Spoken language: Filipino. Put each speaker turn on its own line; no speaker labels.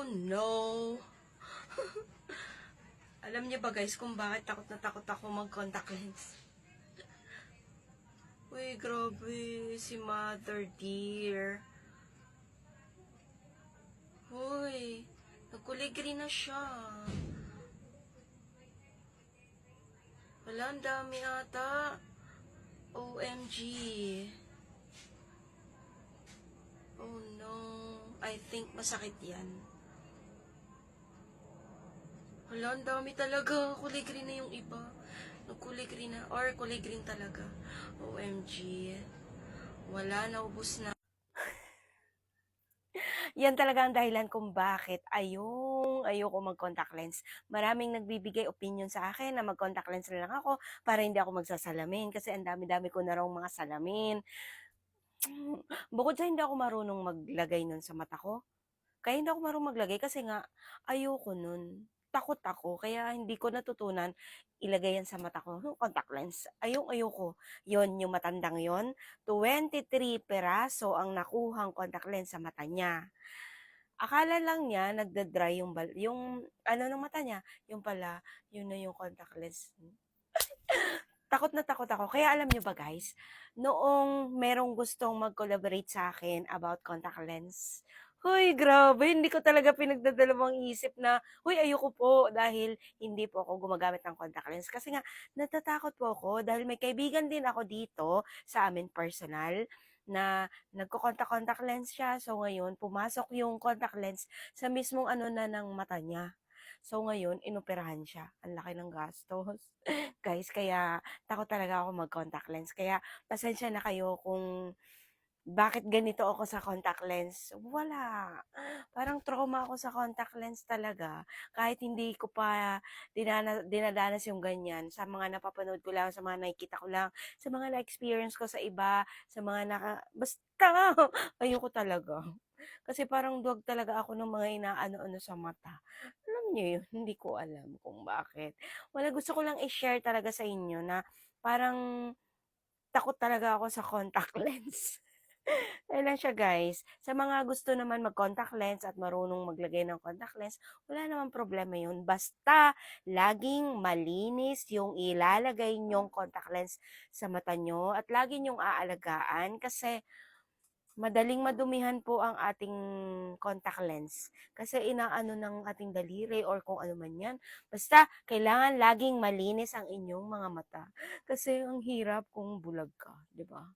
Oh no! Alam niyo ba guys kung bakit takot na takot ako mag-contact lens? Uy, grabe si Mother dear. Uy, nagkulay green na siya. Wala, ang dami ata. OMG. Oh no. I think masakit yan. Wala, ang dami talaga. Kulay green na yung iba. Nagkulay green na. Or kulay green talaga. OMG. Wala, naubos na. Yan talaga ang dahilan kung bakit ayoko mag-contact lens. Maraming nagbibigay opinion sa akin na mag-contact lens na lang ako para hindi ako magsasalamin kasi ang dami-dami ko na raw mga salamin. Bukod sa hindi ako marunong maglagay nun sa mata ko, kaya hindi ako marunong maglagay kasi nga ayoko nun. Takot ako, kaya hindi ko natutunan ilagay yan sa mata ko. Yung contact lens, ayoko. Yon yung matandang yon, 23 peraso ang nakuhang contact lens sa mata niya. Akala lang niya nagda-dry yung ano ng mata niya, yung pala, yun na yung contact lens. Takot na takot ako. Kaya alam niyo ba guys, noong merong gustong mag-collaborate sa akin about contact lens, huy, grabe, hindi ko talaga pinagdadalawang isip na, huy, ayoko po dahil hindi po ako gumagamit ng contact lens. Kasi nga, natatakot po ako dahil may kaibigan din ako dito sa amin personal na nagko-contact lens siya. So ngayon, pumasok yung contact lens sa mismong ano na ng mata niya. So ngayon, inoperahan siya. Ang laki ng gastos. Guys, kaya takot talaga ako mag-contact lens. Kaya pasensya na kayo kung bakit ganito ako sa contact lens. Wala. Parang trauma ako sa contact lens talaga. Kahit hindi ko pa dinadanas yung ganyan. Sa mga napapanood ko lang, sa mga nakikita ko lang, sa mga na-experience ko sa iba, sa mga basta, ayoko talaga. Kasi parang duwag talaga ako ng mga inaano-ano sa mata. Alam niyo yun, hindi ko alam kung bakit. Wala, gusto ko lang i-share talaga sa inyo na parang takot talaga ako sa contact lens. Ayun lang siya guys. Sa mga gusto naman mag-contact lens at marunong maglagay ng contact lens, wala namang problema yun. Basta laging malinis yung ilalagay nyong contact lens sa mata nyo at lagi nyong aalagaan kasi madaling madumihan po ang ating contact lens kasi inaano ng ating daliri or kung ano man yan. Basta, kailangan laging malinis ang inyong mga mata. Kasi ang hirap kung bulag ka, di ba?